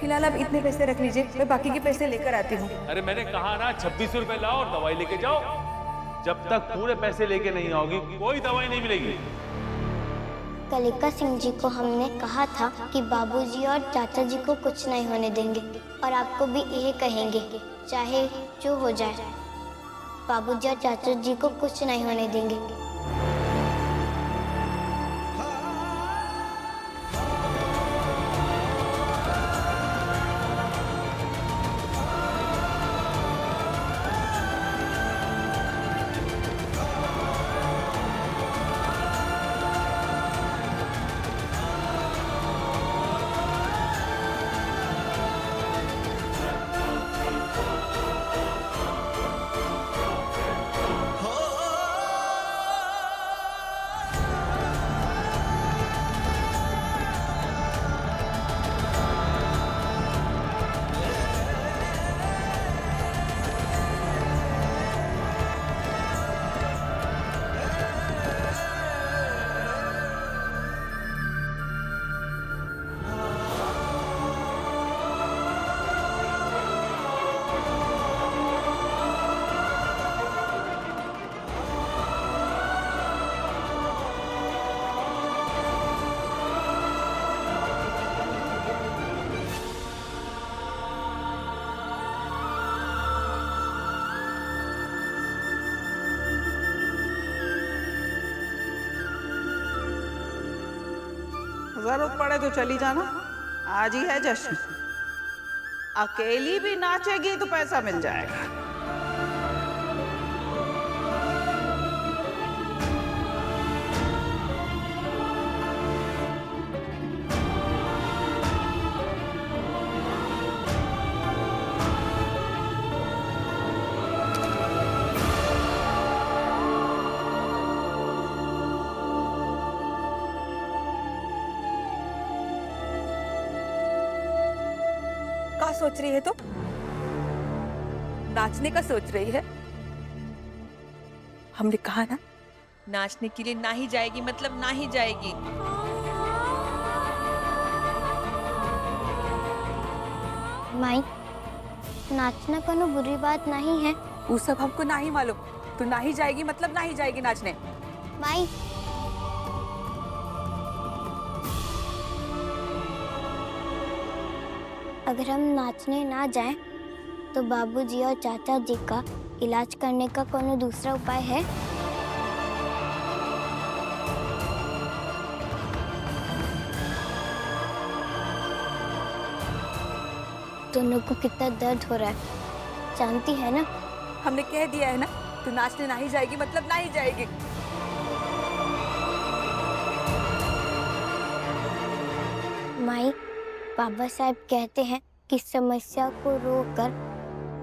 फिलहाल आप इतने पैसे रख लीजिए, मैं बाकी के पैसे लेकर आती हूँ। अरे मैंने कहा ना 26 रुपए लाओ और दवाई लेके जाओ। जब तक पूरे पैसे लेके नहीं आओगी कोई दवाई नहीं मिलेगी। कलिका सिंह जी को हमने कहा था कि बाबूजी और चाचा जी को कुछ नहीं होने देंगे और आपको भी यही कहेंगे, चाहे जो हो जाए बाबूजी और चाचा जी को कुछ नहीं होने देंगे। जरूरत पड़े तो चली जाना, आज ही है जश्न। अकेली भी नाचेगी तो पैसा मिल जाएगा। क्या सोच रही है तो? नाचने का सोच रही है? हमने कहा ना, नाचने के लिए ना ही जाएगी मतलब ना ही जाएगी। माई, नाचना कोनो बुरी बात नहीं है। वो सब हमको ना ही मालूम। तो ना ही जाएगी मतलब ना ही जाएगी नाचने। माई, अगर हम नाचने ना जाएं, तो बाबूजी और चाचा जी का इलाज करने का कोनो दूसरा उपाय है? दोनों को कितना दर्द हो रहा है, जानती है ना? हमने कह दिया है ना, तो नाचने ना ही जाएगी मतलब ना ही जाएगी। माई, बाबा साहब कहते हैं कि समस्या को रोककर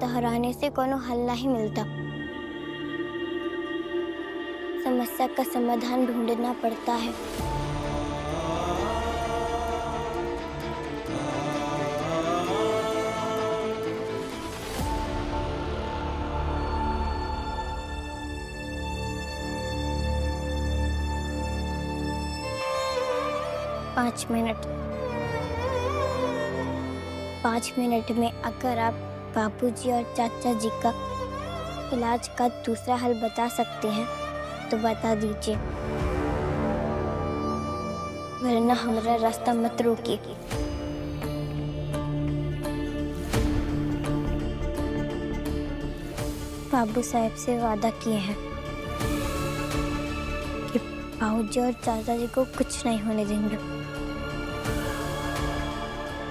दोहराने से कोनो हल नहीं मिलता। समस्या का समाधान ढूंढना पड़ता है। पाँच मिनट में अगर आप बाबूजी और चाचा जी का इलाज का दूसरा हल बता सकते हैं तो बता दीजिए, वरना हमारा रास्ता मत रोकिए। बाबू साहब से वादा किए हैं कि बाबूजी और चाचा जी को कुछ नहीं होने देंगे,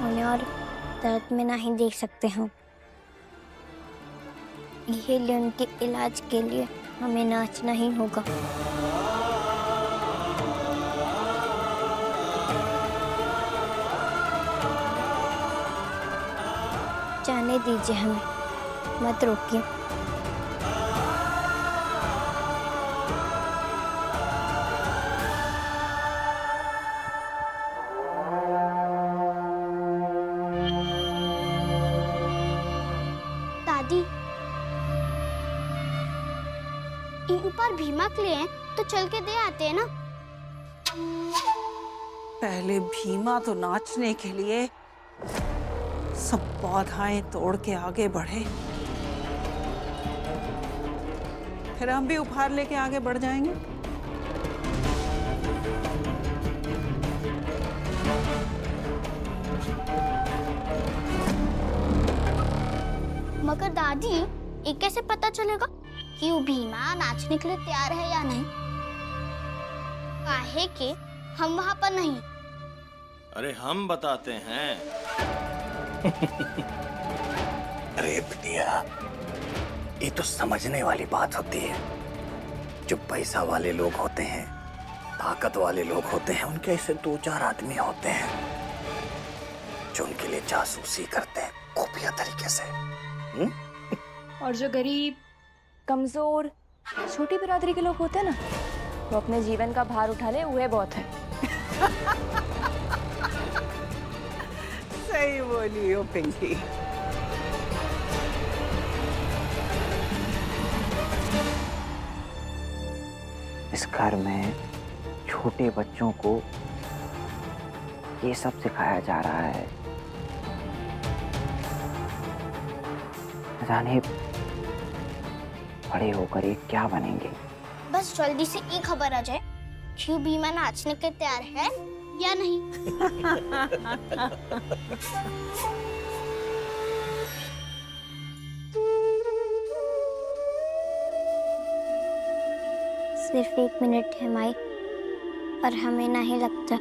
उन्हें और दर्द में नहीं देख सकते हम। ये लिए उनके इलाज के लिए हमें नाचना ही होगा। जाने दीजिए हमें, मत रोकिए। दादी, इन पर भीमा के लिए हैं, तो चल के दे आते हैं ना। पहले भीमा तो नाचने के लिए सब बाधाएं तोड़ के आगे बढ़े, फिर हम भी उपहार लेके आगे बढ़ जाएंगे। मगर दादी, ये कैसे पता चलेगा कि वो भीमा नाचने के लिए तैयार है या नहीं? काहे कि हम वहाँ पर नहीं। अरे हम बताते हैं। अरे बिटिया, ये तो समझने वाली बात होती है। जो पैसा वाले लोग होते हैं, ताकत वाले लोग होते हैं, उनके ऐसे 2-4 आदमी होते हैं जो उनके लिए जासूसी करते हैं खुफिया तरीके से। और जो गरीब, कमजोर, छोटी बिरादरी के लोग होते हैं ना, वो अपने जीवन का भार उठा ले, वह बहुत है। सही बोली हो पिंकी। इस घर में छोटे बच्चों को ये सब सिखाया जा रहा है। जाने बड़े होकर ये क्या बनेंगे। बस जल्दी से ये खबर आ जाए कि भीमा नाचने के तैयार है या नहीं। सिर्फ 1 मिनट है माई, पर हमें नहीं लगता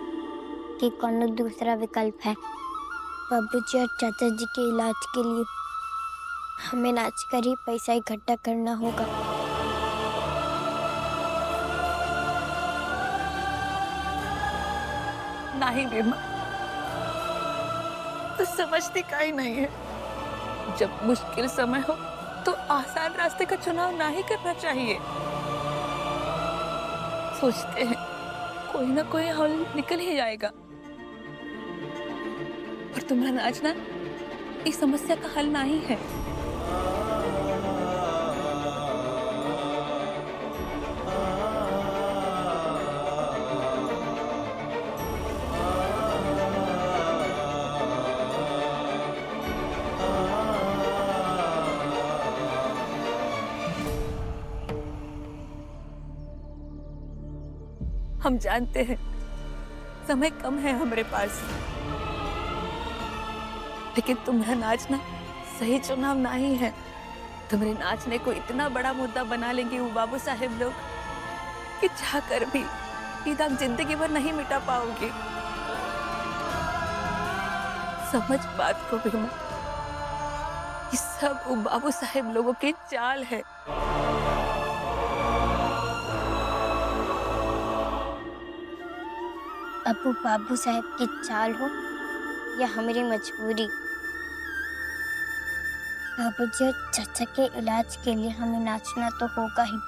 कि कोई दूसरा विकल्प है। बाबूजी और चाचा जी के इलाज के लिए हमें नाचकर ही पैसा इकट्ठा करना होगा। नहीं भीमा, तो समझती का ही नहीं है। जब मुश्किल समय हो तो आसान रास्ते का चुनाव नहीं करना चाहिए। सोचते हैं कोई ना कोई हल निकल ही जाएगा, पर तुम्हारा नाचना इस समस्या का हल नहीं है। हम जानते हैं समय कम है हमारे पास, लेकिन तुम्हारा नाचना सही चुनाव नहीं है। तुम्हारे नाचने को इतना बड़ा मुद्दा बना लेंगे वो बाबू साहेब लोग कि चाहकर भी ये दाग जिंदगी भर नहीं मिटा पाओगे। समझ बात को भीमा, ये सब वो बाबू साहेब लोगों की चाल है। अब वो बाबू साहब की चाल हो या हमारी मजबूरी, बाबूजी और चाचा के इलाज के लिए हमें नाचना तो होगा ही।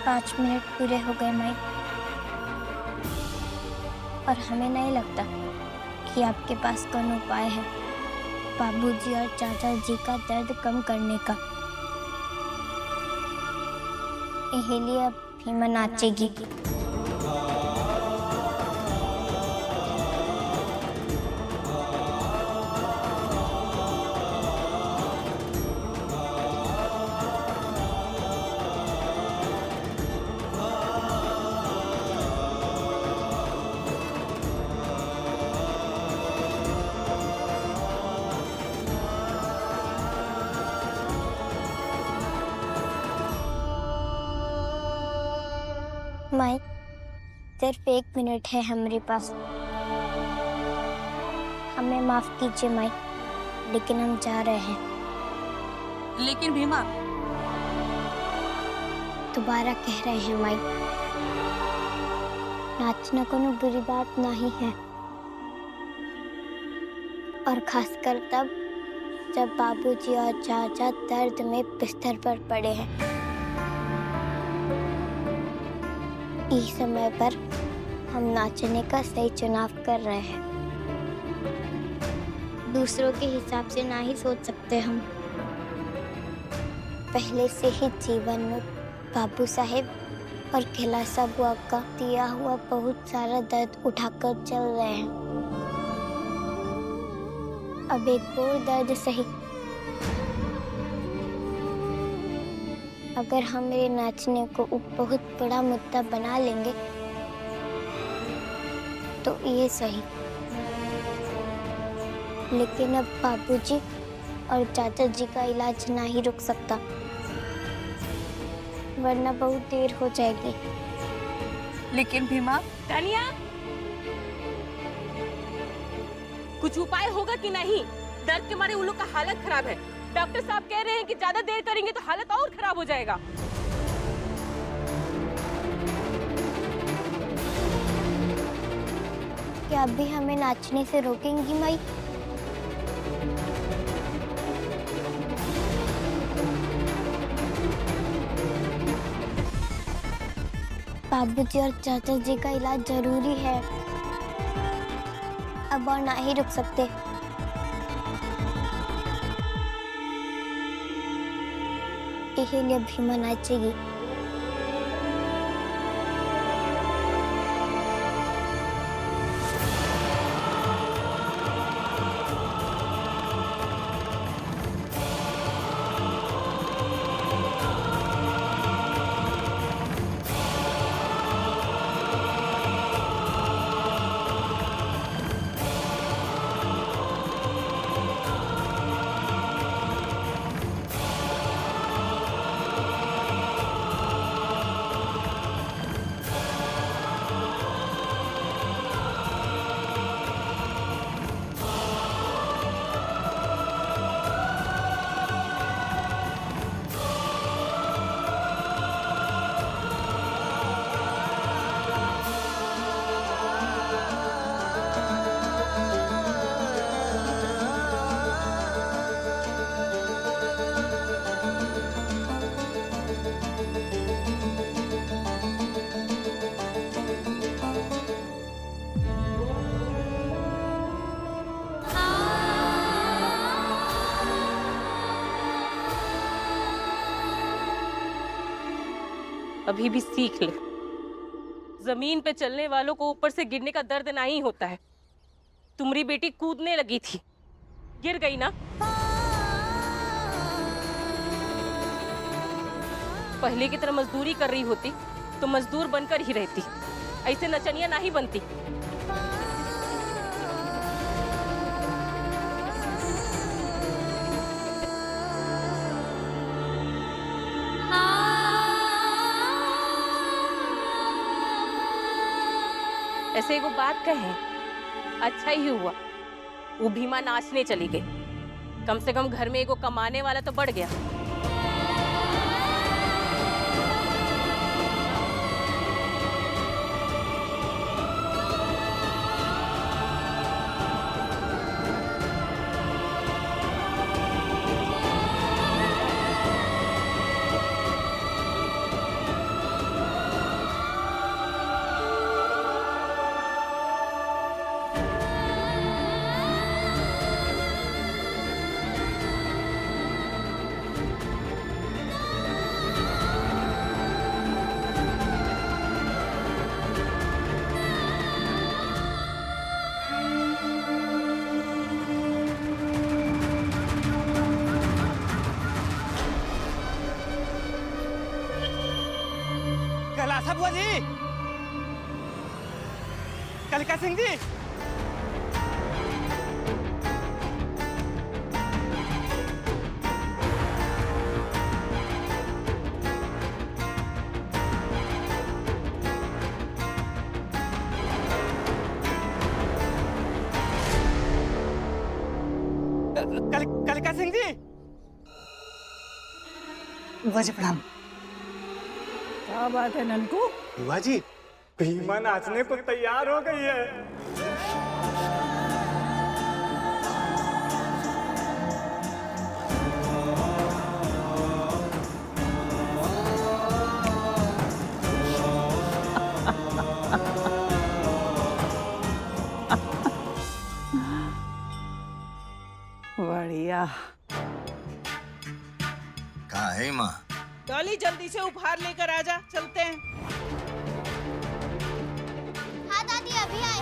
5 मिनट पूरे हो गए माई, और हमें नहीं लगता कि आपके पास कोई उपाय है बाबूजी और चाचा जी का दर्द कम करने का। यही लिए अब भीमा नाचेगी। माई, सिर्फ 1 मिनट है हमारे पास। हमें माफ कीजिए माई, लेकिन हम जा रहे हैं। लेकिन भीमा, दोबारा कह रहे हैं माई, नाचना कोनो बुरी बात नहीं है, और खासकर तब जब बाबूजी और चाचा दर्द में बिस्तर पर पड़े हैं। इस समय पर हम नाचने का सही चुनाव कर रहे हैं। दूसरों के हिसाब से ना ही सोच सकते हम। पहले से ही जीवन में बाबू साहेब और खिलासा बुआ का दिया हुआ बहुत सारा दर्द उठाकर चल रहे हैं। अब एक और दर्द सही। अगर हम मेरे नाचने को बहुत बड़ा मुद्दा बना लेंगे तो ये सही, लेकिन अब बाबूजी और चाचा जी का इलाज ना ही रुक सकता, वरना बहुत देर हो जाएगी। लेकिन भीमा, तानिया, कुछ उपाय होगा कि नहीं? दर्द के मारे उन लोग का हालत खराब है। डॉक्टर साहब कह रहे हैं कि ज्यादा देर करेंगे तो हालत और खराब हो जाएगा। क्या अभी हमें नाचने से रोकेंगी माई? बाबूजी और चाचा जी का इलाज जरूरी है, अब और ना ही रुक सकते। इसीलिए भीमा नाचेगी। अभी भी सीख ले, जमीन पे चलने वालों को ऊपर से गिरने का दर्द नहीं होता है। तुम्हारी बेटी कूदने लगी थी, गिर गई ना। पहले की तरह मजदूरी कर रही होती तो मजदूर बनकर ही रहती, ऐसे नचनिया ना ही बनती। ऐसे एगो बात कहे, अच्छा ही हुआ वो भीमा नाचने चली गई। कम से कम घर में एगो कमाने वाला तो बढ़ गया। कैलाश बुआ जी, कलिका सिंह जी, कलिका सिंह जी। बुआ जी प्रणाम। क्या बात है ननकू? बुआ जी, भीमा नाचने को तैयार हो गई है। बढ़िया। कहाँ है माँ? डॉली जल्दी से उपहार लेकर आजा, चलते हैं। हाँ दादी, अभी आए।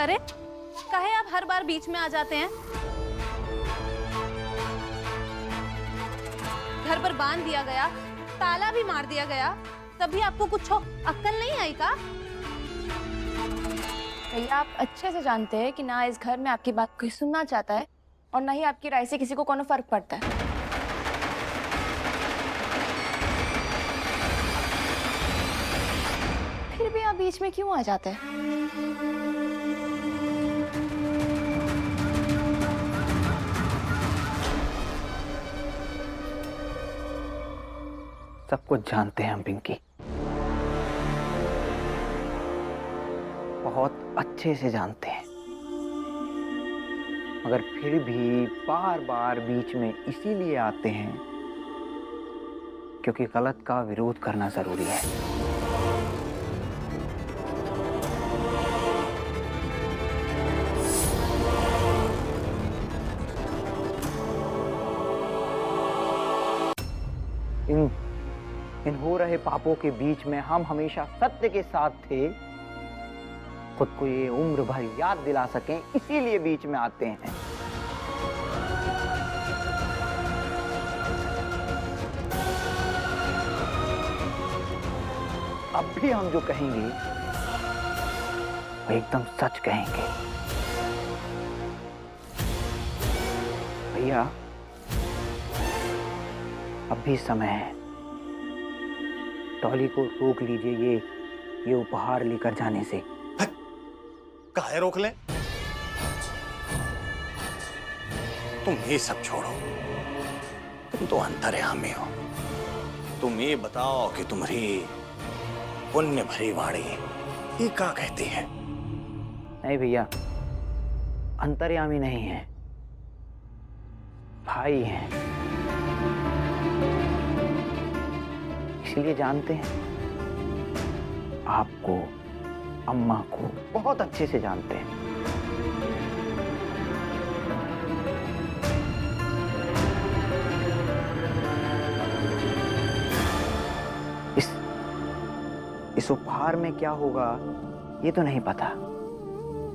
अरे काहे आप हर बार बीच में आ जाते हैं? घर पर बांध दिया गया, ताला भी मार दिया गया, तभी आपको कुछ अक्ल नहीं आई का? भैया आप अच्छे से जानते हैं कि ना इस घर में आपकी बात कोई सुनना चाहता है और ना ही आपकी राय से किसी को कोनो फर्क पड़ता है। फिर भी आप बीच में क्यों आ जाते हैं? सब कुछ जानते हैं हम पिंकी, बहुत अच्छे से जानते हैं, मगर फिर भी बार बार बीच में इसीलिए आते हैं क्योंकि गलत का विरोध करना जरूरी है। इन हो रहे पापों के बीच में हम हमेशा सत्य के साथ थे, खुद को ये उम्र भर याद दिला सकें, इसीलिए बीच में आते हैं। अब भी हम जो कहेंगे वो एकदम सच कहेंगे। भैया अब भी समय है, डॉली को रोक लीजिए ये उपहार लेकर जाने से। काहे रोक ले? तुम ये सब छोड़ो, तुम तो अंतर्यामी हो। तुम ये बताओ कि तुम्हारी पुण्य भरी वाणी ये क्या कहती है? नहीं भैया, अंतर्यामी नहीं है, भाई हैं, इसलिए जानते हैं आपको, अम्मा को बहुत अच्छे से जानते हैं। इस उपहार में क्या होगा ये तो नहीं पता,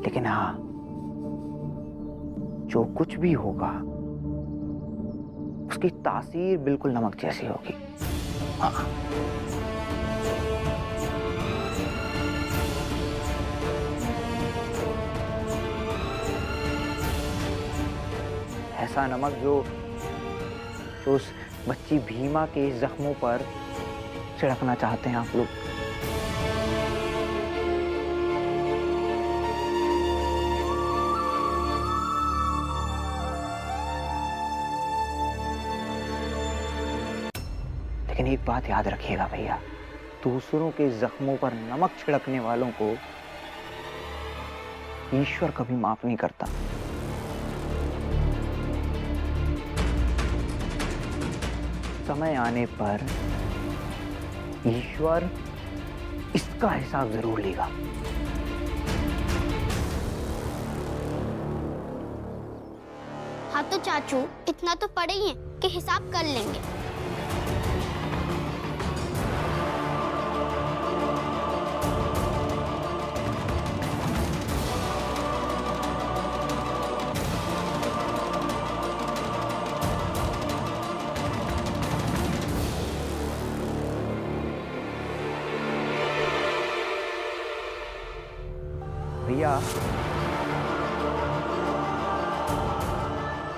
लेकिन हाँ, जो कुछ भी होगा उसकी तासीर बिल्कुल नमक जैसी होगी। हाँ। ऐसा नमक जो उस बच्ची भीमा के जख्मों पर छिड़कना चाहते हैं आप लोग। लेकिन एक बात याद रखिएगा भैया, दूसरों के जख्मों पर नमक छिड़कने वालों को ईश्वर कभी माफ नहीं करता। समय आने पर ईश्वर इसका हिसाब जरूर लेगा। हाँ तो चाचू, इतना तो पड़े ही है कि हिसाब कर लेंगे। भैया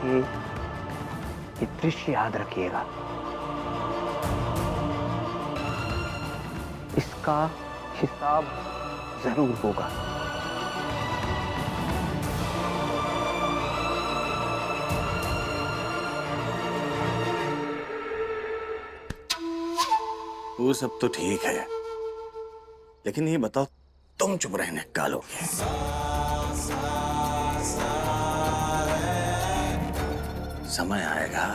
ये दृश्य याद रखिएगा, इसका हिसाब जरूर होगा। वो सब तो ठीक है, लेकिन ये बताओ तुम चुप रहने का लोगे? समय आएगा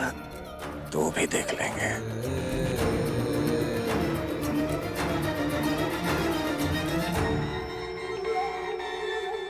तो भी देख लेंगे।